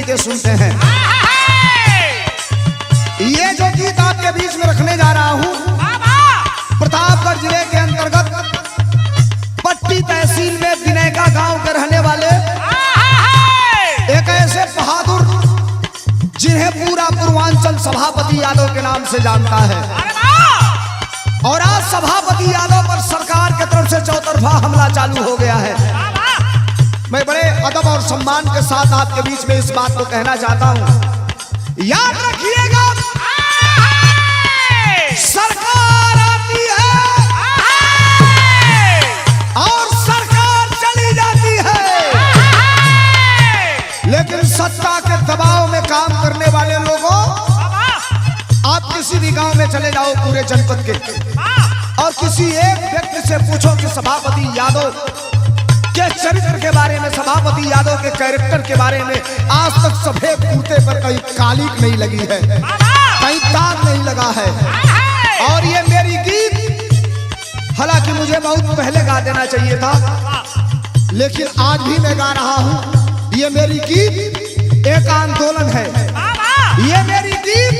तरीके सुनते हैं। ये जो गीत आपके बीच में रखने जा रहा हूँ, प्रतापगढ़ जिले के अंतर्गत पट्टी तहसील में दिनेगा गांव के रहने वाले एक ऐसे बहादुर जिन्हें पूरा पूर्वांचल सभापति यादव के नाम से जानता है। और आज सभापति यादव पर सरकार की तरफ से चौतरफा हमला चालू हो गया है। मैं बड़े अदब और सम्मान के साथ आपके बीच में इस बात को कहना चाहता हूं, याद रखिएगा, सरकार आती है और सरकार चली जाती है, लेकिन सत्ता के दबाव में काम करने वाले लोगों, आप किसी भी गांव में चले जाओ पूरे जनपद के, और किसी एक व्यक्ति से पूछो कि सभापति यादव के चरित्र के बारे में, सभापति यादव के कैरेक्टर के बारे में आज तक सफेद कुर्ते पर कहीं कालिक नहीं लगी है, कहीं दाग नहीं लगा है। और ये मेरी गीत हालांकि मुझे बहुत पहले गा देना चाहिए था, लेकिन आज भी मैं गा रहा हूं। ये मेरी गीत एक आंदोलन है, ये मेरी गीत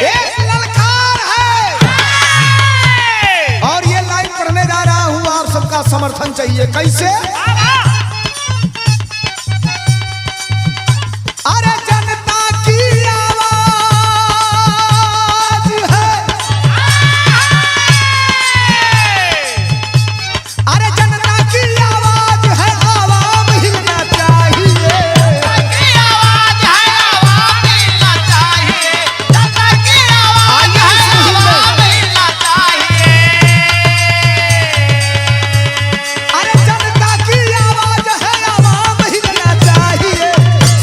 एक ललकार है, और ये लाइन पढ़ने जा रहा हूं, आप सबका समर्थन चाहिए। कैसे? अरे जनता की आवाज है, अरे जनता की आवाज है, आवाम हिलना चाहिए, आवाज है, आवाम हिलना चाहिए, जनता की आवाज है, आवाम हिलना चाहिए। अरे जनता की आवाज है, आवाम हिलना चाहिए,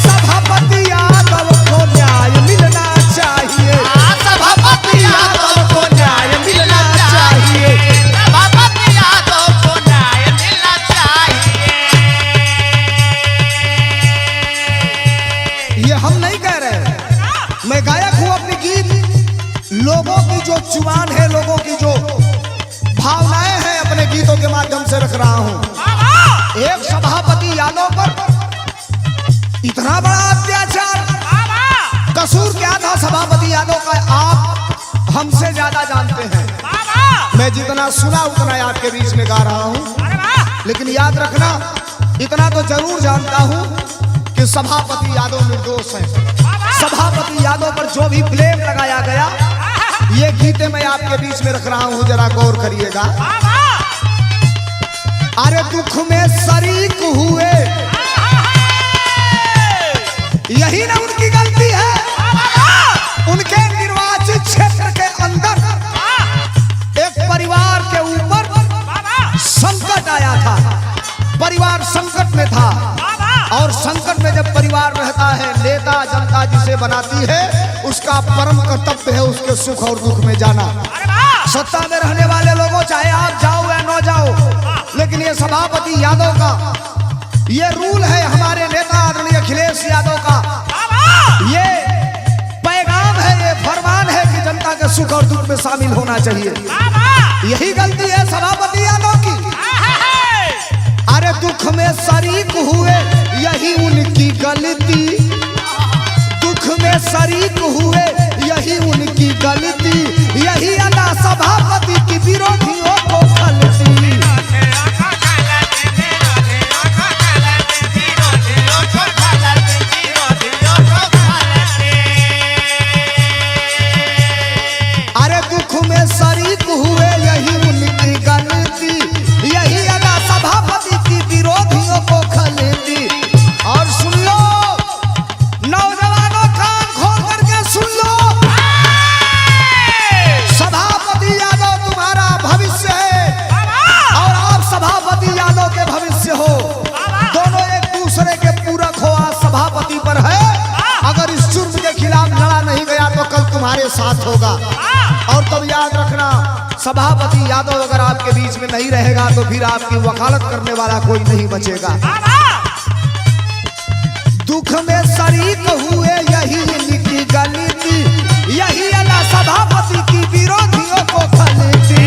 सभापति यादव को न्याय मिलना चाहिए, सभापति यादव को न्याय मिलना चाहिए, सभापति यादव को न्याय मिलना चाहिए। ये हम नहीं कह रहे, मैं गायक हूं, अपनी गीत लोगों की जो जुबान है, लोगों की जो भावनाएं हैं, अपने गीतों के माध्यम से रख रहा हूं। एक सभापति यादव पर इतना बड़ा अत्याचार, कसूर क्या था सभापति यादव का, आप हमसे ज्यादा जानते हैं। मैं जितना सुना उतना आपके बीच में गा रहा हूं, लेकिन याद रखना, इतना तो जरूर जानता हूं कि सभापति यादव निर्दोष हैं। सभापति यादव पर जो भी ब्लेम लगाया गया, ये गीतें मैं आपके बीच में रख रहा हूं, जरा गौर करिएगा। अरे दुख में शरीक हुए, यही ना उनकी गलती है, उनके निर्वाचित क्षेत्र के अंदर एक परिवार के ऊपर संकट आया था, परिवार संकट में था, और संकट में जब परिवार रहता है, नेता जनता जिसे बनाती है, उसका परम कर्तव्य है उसके सुख और दुख में जाना। सत्ता में रहने वाले लोगों, चाहे आप जाओ या न जाओ, लेकिन ये सभापति यादव का ये रूल है, हमारे नेता आदरणीय अखिलेश यादव का ये पैगाम है, ये फरमान है कि जनता के सुख और दुख में शामिल होना चाहिए। यही गलती है सभापति यादव की। अरे दुख में शरीक हुए, यही उनकी गलती, दुख में शरीक हुए, यही उनकी गलती, यही अदा सभापति की विरोधियों को खलती। अरे दुख में शरीक हुए, यही उनकी गलती, यही अदा सभापति की विरोधियों को खलती। और सुन लो नौजवानों, कान खोल करके सुन लो, सभापति यादव तुम्हारा भविष्य है और आप सभापति यादव के भविष्य हो, दोनों एक दूसरे के पूरक हो। आज सभापति पर है, अगर इस जुर्म के खिलाफ लड़ा नहीं गया तो कल तुम्हारे साथ होगा। और तब याद रखना, सभापति यादव अगर आपके बीच में नहीं रहेगा तो फिर आपकी वकालत करने वाला कोई नहीं बचेगा। दुख में शरीक हुए, यही इनकी गलती, यही अदा सभापति की विरोधियों को खलती।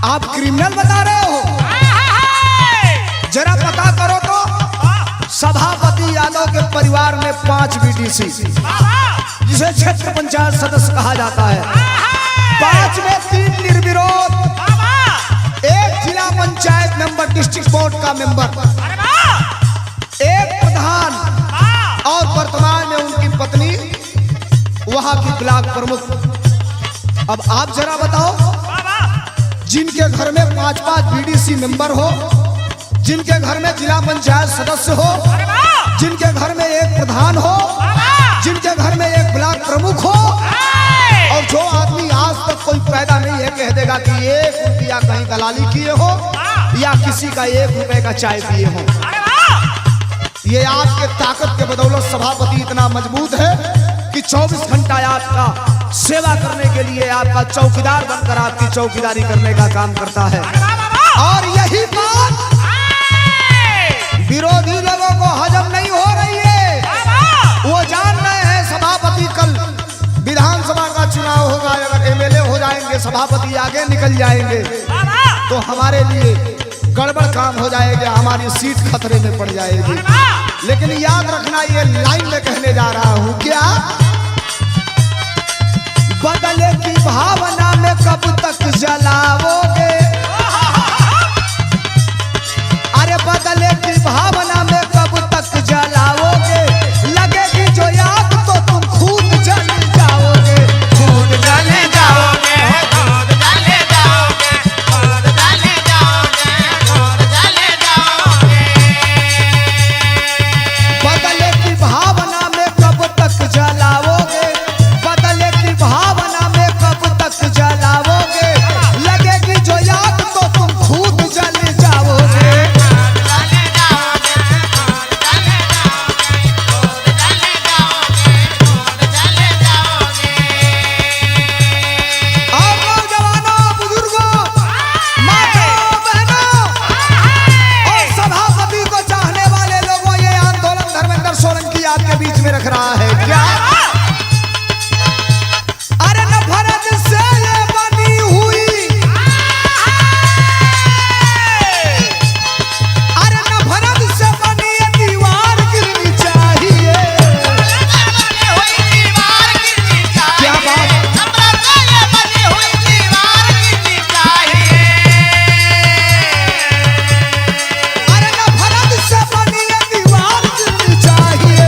आप क्रिमिनल बता रहे हो? जरा पता करो तो। सभापति यादव के परिवार में 5 बीडीसी, जिसे क्षेत्र पंचायत सदस्य कहा जाता है। 5 में 3 निर्विरोध, 1 जिला पंचायत मेंबर, डिस्ट्रिक्ट बोर्ड का मेंबर, 1 प्रधान और वर्तमान में उनकी पत्नी वहां की ब्लॉक प्रमुख। अब आप जरा बताओ, जिनके घर में 5-5 बीडीसी मेंबर हो, जिनके घर में जिला पंचायत सदस्य हो, जिनके घर में 1 प्रधान हो, जिनके घर में 1 ब्लॉक प्रमुख हो, और जो आदमी आज तक कोई पैदा नहीं है कह देगा कि 1 रुपया कहीं दलाली किए हो या किसी का 1 रुपए का चाय पिए हो। ये आपके ताकत के बदौलत सभापति इतना मजबूत है कि 24 घंटा आपका सेवा करने के लिए आपका चौकीदार बनकर आपकी चौकीदारी करने का काम करता है। और यही बात विरोधी लोगों को हजम नहीं हो रही है। वो जान रहे हैं सभापति कल विधानसभा का चुनाव होगा, अगर एमएलए हो जाएंगे, सभापति आगे निकल जाएंगे तो हमारे लिए गड़बड़ काम हो जाएगा, हमारी सीट खतरे में पड़ जाएगी। लेकिन याद रखना, ये लाइन में कहने जा रहा हूं, क्या बदले की भावना में कब तक जलाओगे? अरे बदले की भावना में कब तक जलाओगे? लगेगी जो याद तो तुम खुद जल जाओगे, खुद जले जाओगे, खुद जले जाओगे, खुद जले जाओगे, खुद जले जाओगे। बदले की भावना में कब तक जलाओगे? बदले की भावना में कब तक जलाओगे? लगेगी जो याद तो तुम खुद जल जाओगे। और नौजवानों, बुजुर्गों, माताओं, बहनों और सभापति को चाहने वाले लोगों, ये आंदोलन धर्मेंद्र सोलंकी आपके बीच में रख रहा है। क्या अरे नफरत से ये बनी हुई, अरे नफरत से बनी ये दीवार गिरनी चाहिए। क्या बात, अरे नफरत से बनी ये दीवार गिरनी चाहिए।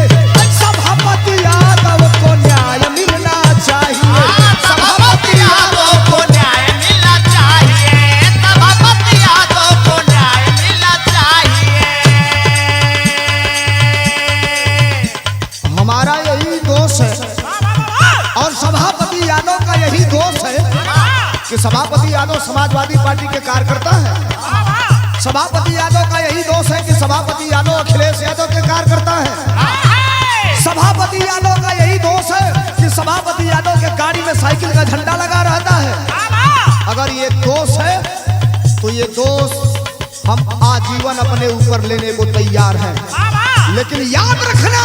सभापति यादव को न्याय मिलना चाहिए, सभापति यादव को न्याय मिलना चाहिए, सभापति यादव को न्याय मिलना चाहिए। हमारा यही दोष है और सभापति यादव का यही दोष है कि सभापति यादव समाजवादी पार्टी के कार्यकर्ता है। सभापति यादव का यही दोष है कि सभापति यादव अखिलेश यादव के कार्यकर्ता है। सभापति यादव का यही दोष है कि सभापति यादव के गाड़ी में साइकिल का झंडा लगा रहता है। अगर ये दोष है तो ये दोष हम आजीवन अपने ऊपर लेने को तैयार हैं। लेकिन याद रखना,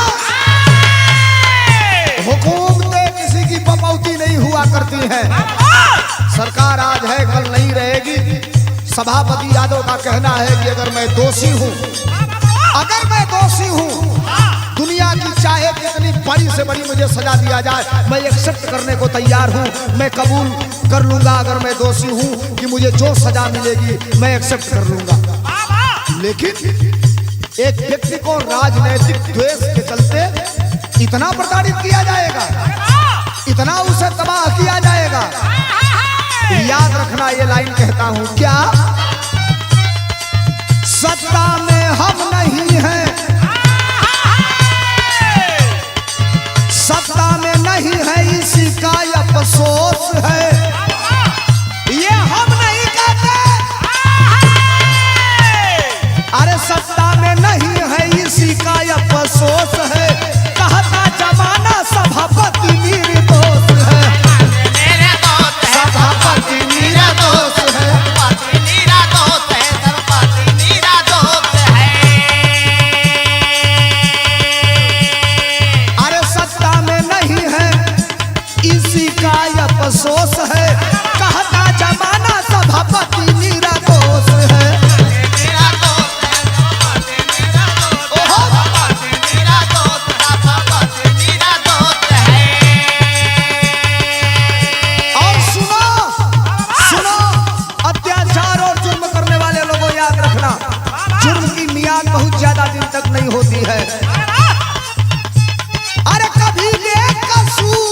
हुकूमतें किसी की बपौती नहीं हुआ करती हैं। सरकार आज है कल नहीं रहेगी। सभापति यादव का कहना है कि अगर मैं दोषी हूं, दुनिया की चाहे कितनी बड़ी से बड़ी मुझे सजा दिया जाए, मैं एक्सेप्ट करने को तैयार हूं, मैं कबूल कर लूंगा। अगर मैं दोषी हूं कि मुझे जो सजा मिलेगी मैं एक्सेप्ट कर लूंगा। लेकिन एक व्यक्ति को राजनीतिक द्वेष के चलते इतना प्रताड़ित किया जाएगा, इतना उसे तबाह किया जाएगा। याद रखना, ये लाइन कहता हूं, क्या सत्ता में हम नहीं हैं, सत्ता में नहीं है इसी का अफसोस है। ये हम नहीं कहते, अरे सत्ता में नहीं है इसी का अफसोस है। कहता जमाना सभापति निर्दोष है, सभापति निर्दोष है, अरे सत्ता में नहीं है इसी का अफसोस है। नहीं होती है। अरे कभी बेकसूर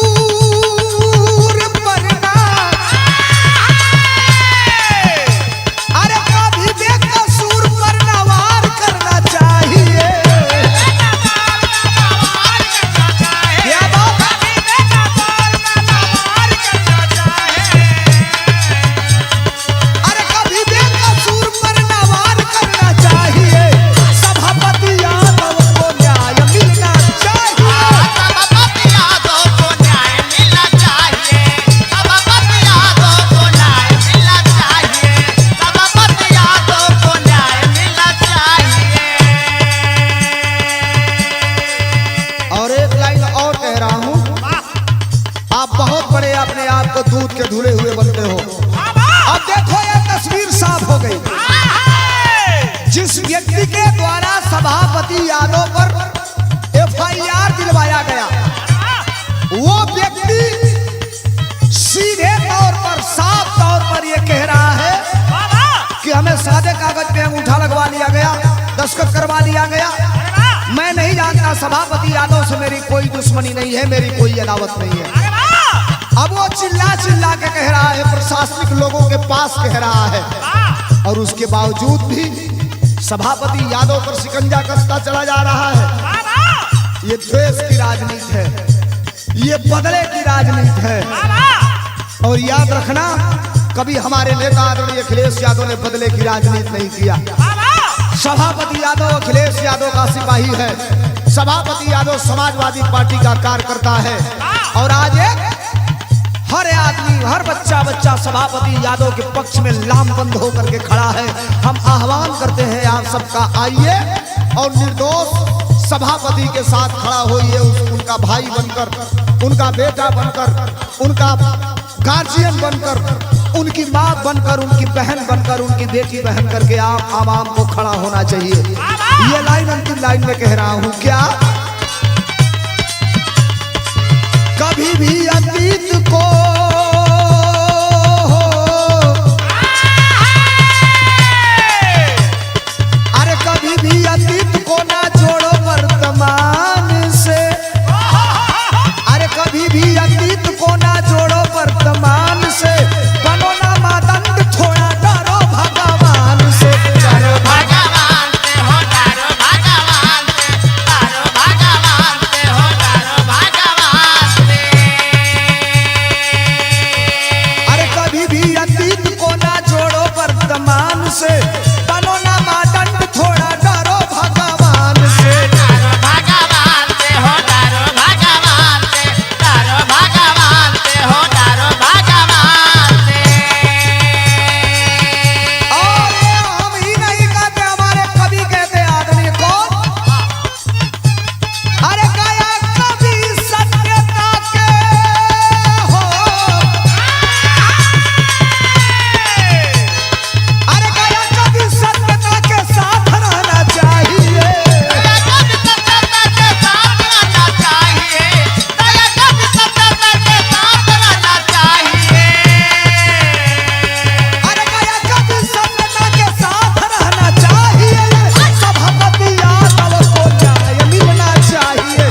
पर ना, अरे कभी बेकसूर पर ना वार करना चाहिए। क्या बात? अरे कभी बेकसूर पर ना वार करना चाहिए। सभापति यादव को न्याय मिलना चाहिए। सभापति यादव को न्याय मिलना चाहिए। सभापति यादव को न्याय मिलना चाहिए। सभापति यादव को न्याय मिलना चाहिए। और एक लाइन और कह रहा हूं, आप बहुत बड़े अपने आप को दूध के धुले हुए बनते हो। अब देखो ये तस्वीर साफ हो गई। जिस व्यक्ति के द्वारा सभापति यादव पर FIR दिलवाया गया, वो व्यक्ति सीधे तौर पर, साफ तौर पर ये कह रहा है कि हमें सादे कागज पे अंगूठा लगवा लिया गया, दस्तखत करवा लिया गया। मैं नहीं जानता, सभापति यादव से मेरी कोई दुश्मनी नहीं है, मेरी कोई अदावत नहीं है। अब वो चिल्ला चिल्ला के कह रहा है, प्रशासनिक लोगों के पास कह रहा है, और उसके बावजूद भी सभापति यादव पर शिकंजा कसता चला जा रहा है। ये द्वेष की राजनीति है, ये बदले की राजनीति है। और याद रखना, कभी हमारे नेता आदरणीय अखिलेश यादव ने बदले की राजनीति नहीं किया। सभापति यादव अखिलेश यादव का सिपाही है। सभापति यादव समाजवादी पार्टी का कार्यकर्ता है। और आज एक हर आदमी, हर बच्चा सभापति यादव के पक्ष में लामबंद होकर के खड़ा है। हम आह्वान करते हैं आप सबका, आइए और निर्दोष सभापति के साथ खड़ा होइए। उनका भाई बनकर, उनका बेटा बनकर, उनका गार्जियन बनकर, उनकी माँ बनकर, उनकी बहन बनकर, उनकी बेटी बहन करके आप आवाम को खड़ा होना चाहिए। ये लाइन अंतिम लाइन में कह रहा हूं, क्या कभी भी अतीत को अरे कभी भी अतीत को ना जोड़ो वर्तमान से। अरे कभी भी अतीत को ना जोड़ो वर्तमान से। बनो ना मादंड, थोड़ा डरो भगवान से। डरो भगवान से हो, डरो भगवान से। डरो भगवान से हो, डरो भगवान से। अरे कभी भी अतीत को ना जोड़ो वर्तमान से। बनो ना मादंड, थोड़ा डरो भगवान से। डरो भगवान से हो, डरो भगवान से। डरो भगवान से हो, डरो भगवान से। और ये हम ही नहीं कहते, हमारे कवि कहते, आदमी कौन? अरे गया कभी सत्यता के हो। अरे गया कभी सत्यता के साथ रहना चाहिए। दया कभी सत्यता के साथ रहना चाहिए। दया कभी सत्यता के साथ रहना चाहिए। अरे गया कभी सत्यता के साथ रहना चाहिए। सभापति यादव को न्याय मिलना चाहिए।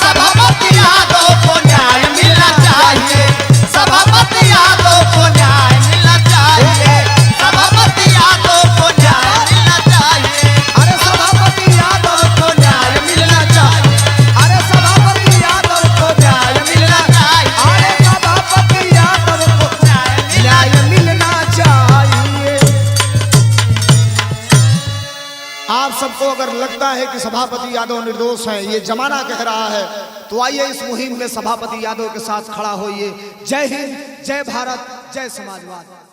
सभापति यादव को न्याय मिलना चाहिए। सभापति यादव को न्याय मिलना चाहिए। सभापति यादव को न्याय मिलना चाहिए। अरे सभापति यादव को न्याय मिलना चाहिए। अरे सभापति यादव को न्याय मिलना चाहिए। अरे सभापति यादव को न्याय मिलना चाहिए। आप सबको अगर लगता है कि सभापति यादव निर्दोष हैं, ये जमाना कह रहा है, तो आइए इस मुहिम में सभापति यादव के साथ खड़ा होइए। जय हिंद, जय भारत, जय समाजवाद।